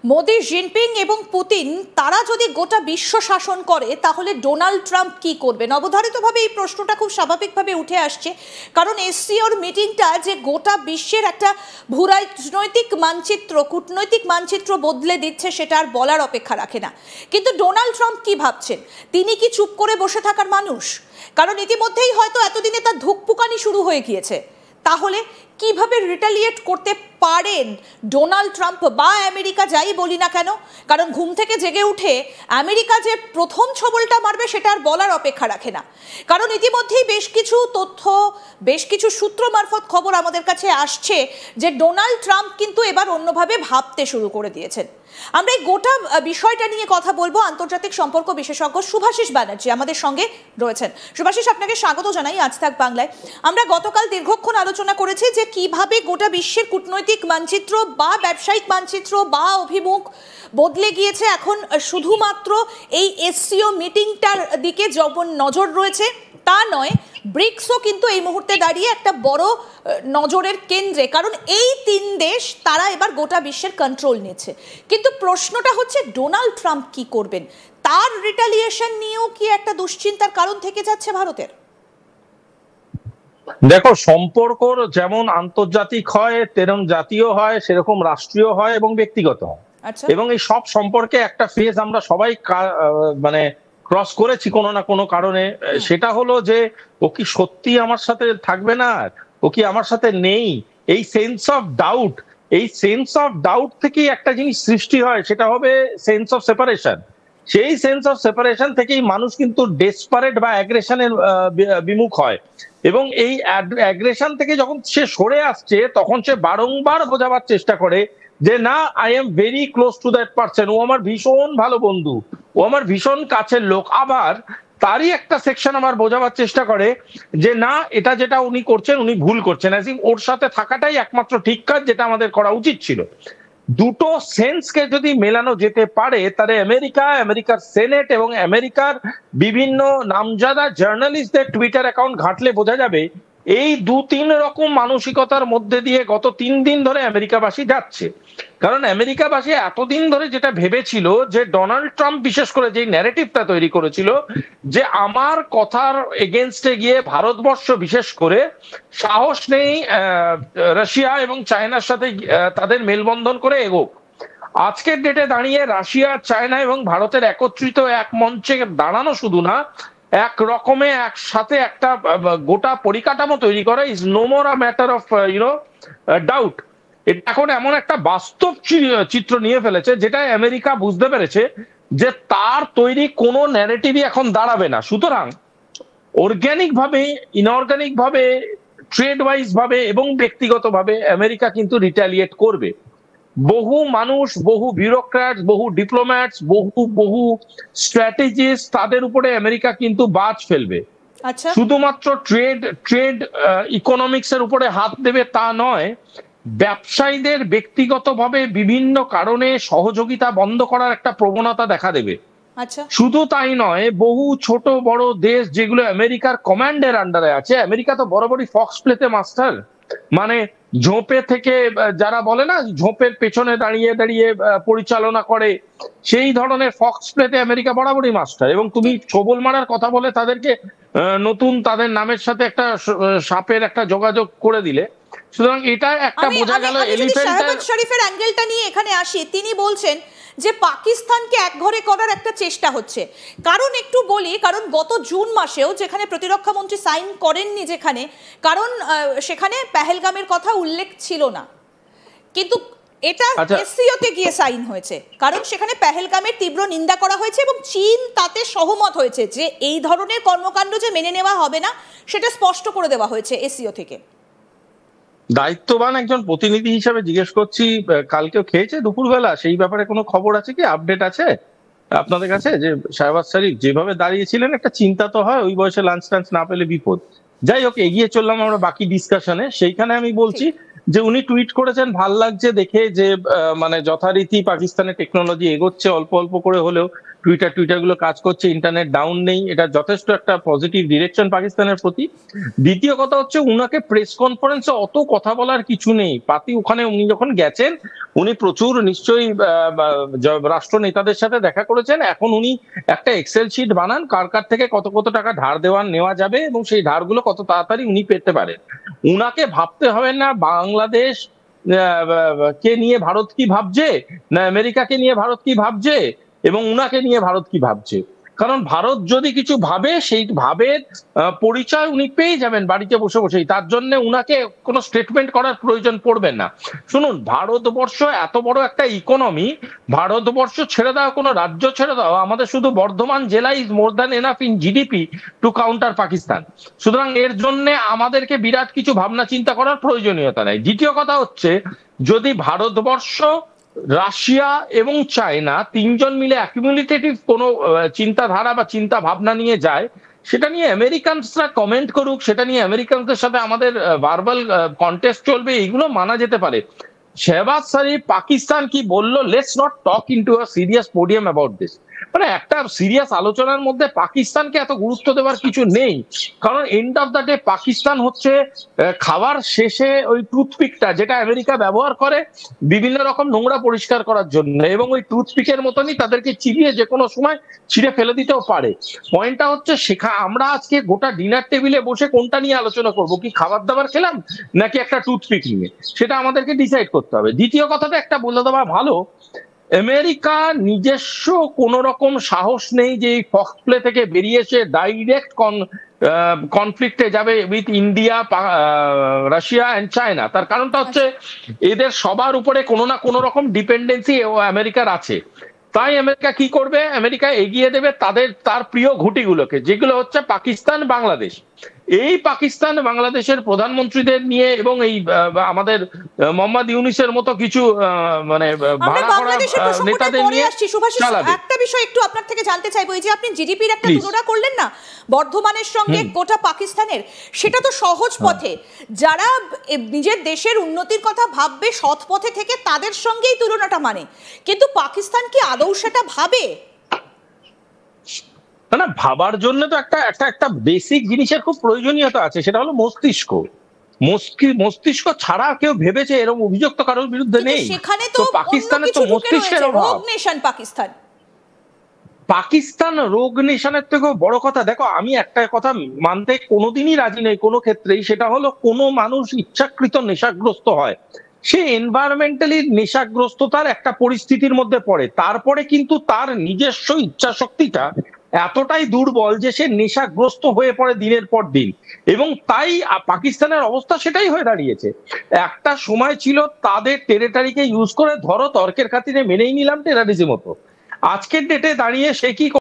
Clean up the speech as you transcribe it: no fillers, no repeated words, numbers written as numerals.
Modi, Jinping এবং Putin তারা যদি গোটা বিশ্ব শাসন করে তাহলে ডোনাল্ড ট্রাম্প কি করবেন? অবধারিতভাবে এই প্রশ্নটা খুব স্বাভাবিকভাবে উঠে আসছে, কারণ এসসিওর মিটিংটা যে গোটা বিশ্বের একটা ভূরাজনৈতিক মানচিত্র, কূটনৈতিক মানচিত্র বদলে দিচ্ছে সেটা আর বলার অপেক্ষা রাখে না। কিন্তু ডোনাল্ড ট্রাম্প কি ভাবছেন? তিনি কি চুপ করে বসে থাকার মানুষ? কারণ ইতিমধ্যেই হয়তো এতদিনে তার ধুকপুকানি শুরু হয়ে গিয়েছে। তাহলে কিভাবে রিটালিয়েট করতে পারেন ডোনাল্ড ট্রাম্প বা আমেরিকা, যাই বলি না কেন? কারণ ঘুম থেকে জেগে উঠে আমেরিকা যে প্রথম ছবলটা মারবে সেটা আর বলার অপেক্ষা রাখে না। কারণ ইতিমধ্যেই বেশ কিছু তথ্য, বেশ কিছু সূত্র মারফত খবর আমাদের কাছে আসছে যে ডোনাল্ড ট্রাম্প কিন্তু এবার অন্যভাবে ভাবতে শুরু করে দিয়েছেন। আমরা এই গোটা বিষয়টা নিয়ে কথা বলবো। আন্তর্জাতিক সম্পর্ক বিশেষজ্ঞ শুভাশিস ব্যানার্জি আমাদের সঙ্গে রয়েছেন। শুভাশিস, আপনাকে স্বাগত জানাই আজ তাক বাংলায়। আমরা গতকাল দীর্ঘক্ষণ আলোচনা করেছি যে কিভাবে গোটা বিশ্বের কূটনৈতিক মানচিত্র বা ব্যবসায়িক মানচিত্র বা অভিমুখ বদলে গিয়েছে। এখন শুধুমাত্র এই এসসিও মিটিংটার দিকে যখন নজর রয়েছে তা নয়, ব্রিক্সও কিন্তু এই মুহূর্তে দাঁড়িয়ে একটা বড় নজরের কেন্দ্রে, কারণ এই তিন দেশ তারা এবার গোটা বিশ্বের কন্ট্রোল নিচ্ছে। কিন্তু প্রশ্নটা হচ্ছে ডোনাল্ড ট্রাম্প কি করবেন? তার রিটালিয়েশন নিয়েও কি একটা দুশ্চিন্তার কারণ থেকে যাচ্ছে ভারতের? দেখো, সম্পর্ক যেমন আন্তর্জাতিক হয়, তেরম জাতীয় হয়, সেরকম রাষ্ট্রীয় হয় এবং ব্যক্তিগত হয়। এবং এই সব সম্পর্কে একটা ফেজ আমরা সবাই মানে ক্রস করেছি কোনো না কোনো কারণে। সেটা হলো যে ও কি সত্যি আমার সাথে থাকবে না, ও কি আমার সাথে নেই, এই সেন্স অফ ডাউট। এই সেন্স অফ ডাউট থেকেই একটা জিনিস সৃষ্টি হয়, সেটা হবে সেন্স অফ সেপারেশন। সেই সেন্স অফ সেপারেশন থেকেই মানুষ কিন্তু ডেসপারেট বা অ্যাগ্রেশনের বিমুখ হয়। এবং এই অ্যাগ্রেশন থেকে যখন সে সরে আসছে তখন সে বারংবার বোঝাবার চেষ্টা করে যে না, I am very close to that person, ও আমার ভীষণ ভালো বন্ধু, ও আমার ভীষণ কাছের লোক। আবার তারই একটা সেকশন আমার বোঝাবার চেষ্টা করে যে না, এটা যেটা উনি করছেন উনি ভুল করছেন, ওর সাথে থাকাটাই একমাত্র ঠিক কাজ, যেটা আমাদের করা উচিত ছিল। দুটো সেন্সকে যদি মেলানো যেতে পারে তাহলে আমেরিকার সেনেট এবং আমেরিকার বিভিন্ন নামজাদা জার্নালিস্টদের টুইটার অ্যাকাউন্ট ঘাটলে বোঝা যাবে এই দু তিন রকম মানসিকতার মধ্যে দিয়ে গত 3 দিন ধরে আমেরিকাবাসী যাচ্ছে। কারণ আমেরিকাবাসী এতদিন ধরে যেটা ভেবেছিল যে ডোনাল্ড ট্রাম্প বিশেষ করে যে ন্যারেটিভটা তৈরি করেছিল যে আমার কথার এগেনস্টে গিয়ে ভারতবর্ষ বিশেষ করে সাহস নেই রাশিয়া এবং চায়নার সাথে তাদের মেলবন্ধন করে এগোক। আজকের ডেটে দাঁড়িয়ে রাশিয়া, চায়না এবং ভারতের একত্রিত এক মঞ্চে দাঁড়ানো শুধু না, এক রকমে একসাথে একটা গোটা পরিকাঠামো তৈরি করা is no more a matter of doubt. এখন এমন একটা বাস্তব চিত্র নিয়ে ফেলেছে যেটা আমেরিকা বুঝতে পেরেছে যে তার তৈরি কোনো ন্যারেটিভই এখন দাঁড়াবে না। সুতরাং অর্গানিক ভাবে, ইনঅর্গানিক ভাবে, ট্রেড ওয়াইজ ভাবে এবং ব্যক্তিগত ভাবে আমেরিকা কিন্তু রিটালিয়েট করবে। বহু মানুষ, বহু বিউরোক্র্যাট, বহু ডিপ্লোম্যাটস, বহু স্ট্র্যাটেজিস্ট, তাদের উপরে আমেরিকা কিন্তু বাজ ফেলবে। শুধুমাত্র ট্রেড ইকোনমিক্স এর উপরে হাত দেবে তা নয়, ব্যবসায়ীদের ব্যক্তিগতভাবে বিভিন্ন কারণে সহযোগিতা বন্ধ করার একটা প্রবণতা দেখা দেবে। শুধু তাই নয়, বহু ছোট বড় দেশ যেগুলো আমেরিকার কমান্ডের আন্ডারে আছে, আমেরিকা তো বরাবরই ফক্স প্লেতে মাস্টার, মানে ঝোপে থেকে যারা বলে না ঝোপের পেছনে দাঁড়িয়ে দাঁড়িয়ে পরিচালনা করে, সেই ধরনের ফক্স প্লেতে আমেরিকা বরাবরই মাস্টার। এবং তুমি ছবল মারার কথা বলে তাদেরকে নতুন তাদের নামের সাথে একটা সাপের একটা যোগাযোগ করে দিলে, সুতরাং এটা একটা বোঝা গেল শাহবাজ শরীফের অ্যাঙ্গেলটা নিয়ে এখানে আসি। তিনি বলছেন যে পাকিস্তানকে একঘরে করার একটা চেষ্টা হচ্ছে। কারণ একটু বলি, কারণ গত জুন মাসেও যেখানে প্রতিরক্ষা মন্ত্রী সাইন করেননি, যেখানে কারণ সেখানে পেহেলগামের কথা উল্লেখ ছিল না, কিন্তু এটা এসসিওতে গিয়ে সাইন হয়েছে, কারণ সেখানে পেহেলগামের তীব্র নিন্দা করা হয়েছে এবং চীন তাতে সহমত হয়েছে যে এই ধরনের কর্মকাণ্ড যে মেনে নেওয়া হবে না সেটা স্পষ্ট করে দেওয়া হয়েছে এসসিও থেকে। দায়িত্ববান একজন প্রতিনিধি হিসাবে জিজ্ঞেস করছি, কালকেও খেয়েছে দুপুরবেলা? সেই ব্যাপারে কোনো খবর আছে কি, আপডেট আছে আপনাদের কাছে? যে শাহবাজ শরীফ যেভাবে দাঁড়িয়েছিলেন, একটা চিন্তা তো হয় ওই বয়সে লাঞ্চ টাঞ্চ না পেলে বিপদ। যাই হোক, এগিয়ে চললাম আমরা বাকি ডিসকাশনে। সেইখানে আমি বলছি যে উনি টুইট করেছেন, ভাল লাগছে দেখে যে মানে যথারীতি পাকিস্তানের টেকনোলজি এগোচ্ছে অল্প অল্প করে হলেও। টুইটার গুলো কাজ করছে, ইন্টারনেট ডাউন নেই, এটা যথেষ্ট একটা পজিটিভ ডিরেকশন পাকিস্তানের প্রতি। দ্বিতীয় কথা হচ্ছে, উনাকে প্রেস কনফারেন্সে অত কথা বলার কিছু নেই। ওখানে উনি যখন গেছেন, উনি প্রচুর নিশ্চয়ই রাষ্ট্র নেতাদের সাথে দেখা করেছেন। এখন উনি একটা এক্সেল শিট বানান, কার কার থেকে কত কত টাকা ধার নেওয়া যাবে এবং সেই ধারগুলো কত তাড়াতাড়ি উনি পেতে পারেন। উনাকে ভাবতে হবে না বাংলাদেশ কে নিয়ে ভারত কি ভাবছে, না আমেরিকাকে নিয়ে ভারত কি ভাবছে, এবং উনাকে নিয়ে ভারত কি ভাবছে। কারণ ভারত যদি কিছু ভাবে, সেই ভাবের পরিচয় উনি পেয়ে যাবেন বাড়িতে বসে বসেই। তার জন্য উনাকে কোনো স্টেটমেন্ট করার প্রয়োজন পড়বে না। শুনুন, ভারতবর্ষ এত বড় একটা ইকোনমি, ভারতবর্ষ ছেড়ে দাও, কোনো রাজ্য ছেড়ে দাও, আমাদের শুধু বর্ধমান জেলা is more than enough in GDP two counter Pakistan. সুতরাং এর জন্য আমাদেরকে বিরাট কিছু ভাবনা চিন্তা করার প্রয়োজনীয়তা নেই। দ্বিতীয় কথা হচ্ছে, যদি ভারতবর্ষ, রাশিয়া এবং চায়না তিনজন মিলে অ্যাকুমুলেটিভ কোনো চিন্তাধারা বা চিন্তা ভাবনা নিয়ে যায়, সেটা নিয়ে আমেরিকানসরা কমেন্ট করুক, সেটা নিয়ে আমেরিকানদের সাথে আমাদের ভার্বাল কন্টেস্ট চলবে, এইগুলো মানা যেতে পারে। শেহবাজ শরীফ পাকিস্তান কি বললো, let's not talk into a serious podium about this. মানে একটা সিরিয়াস আলোচনার মধ্যে পাকিস্তানকে এত গুরুত্ব দেওয়ার কিছু নেই। কারণ end of the day Pakistan হচ্ছে খাবার শেষে ওই টুথপিকটা যেটা আমেরিকা ব্যবহার করে বিভিন্ন রকম নোংরা পরিষ্কার করার জন্য, এবং ওই টুথপিকের মতনই তাদেরকে চিবিয়ে যে কোনো সময় ছিঁড়ে ফেলে দিতেও পারে। পয়েন্টটা হচ্ছে, আমরা আজকে গোটা ডিনার টেবিলে বসে কোনটা নিয়ে আলোচনা করব, কি খাবার দাবার খেলাম নাকি একটা টুথপিক নিয়ে, সেটা আমাদেরকে ডিসাইড করতে হবে। দ্বিতীয় কথাটা একটা বলে দেওয়া ভালো, আমেরিকা নিজস্ব কোন রকম সাহস নেই যে এই ফক্স প্লে থেকে বেরিয়ে এসে ডাইরেক্ট কনফ্লিক্টে যাবে with India, Russia and China. তার কারণটা হচ্ছে, এদের সবার উপরে কোনো না কোনো রকম ডিপেন্ডেন্সি আমেরিকার আছে। তাই আমেরিকা কি করবে, আমেরিকা এগিয়ে দেবে তার প্রিয় ঘুঁটিগুলোকে, যেগুলো হচ্ছে পাকিস্তান, বাংলাদেশ। এই পাকিস্তান বাংলাদেশের প্রধানমন্ত্রীদের নিয়ে এবং এই আমাদের মোহাম্মদ ইউনূসের মতো কিছু মানে ভাড়া করা নেতাদের নিয়ে চালাবে। একটা বিষয় একটু আপনার থেকে জানতে চাইবো, এই যে আপনি জিডিপির একটা তুলনা করলেন না বর্ধমানের সঙ্গে গোটা পাকিস্তানের, সেটা তো সহজ পথে, যারা নিজের দেশের উন্নতির কথা ভাববে সৎ পথে থেকে, তাদের সঙ্গেই তুলনাটা মানে। কিন্তু পাকিস্তান কি আদৌ সেটা ভাবে? না, ভাবার জন্য তো একটা বেসিক জিনিসের খুব প্রয়োজনীয়তা আছে, সেটা হলো মস্তিষ্ক। মস্তিষ্ক ছাড়া কেউ ভেবেছে এরকম অভিযোগ তো কারোর বিরুদ্ধে নেই। সেখানে তো পাকিস্তানের তো মস্তিষ্কের অভাব। পাকিস্তান রোগ নেশনের থেকেও বড় কথা, দেখো আমি একটা কথা মানতে কোনোদিনই রাজি নেই কোনো ক্ষেত্রেই, সেটা হলো কোনো মানুষ ইচ্ছাকৃত নেশাগ্রস্ত হয়, সে এনভায়রনমেন্টালি নেশাগ্রস্ততার একটা পরিস্থিতির মধ্যে পড়ে, তারপরে কিন্তু তার নিজস্ব ইচ্ছা শক্তিটা এতটাই দুর্বল যে সে নেশাগ্রস্ত হয়ে পড়ে দিনের পর দিন। এবং তাই পাকিস্তানের অবস্থা সেটাই হয়ে দাঁড়িয়েছে। একটা সময় ছিল তাদের টেরিটরিকে ইউজ করে ধরো তর্কের খাতিরে মেনেই নিলাম টেরারিজম হতো, আজকের ডেটে দাঁড়িয়ে সে কি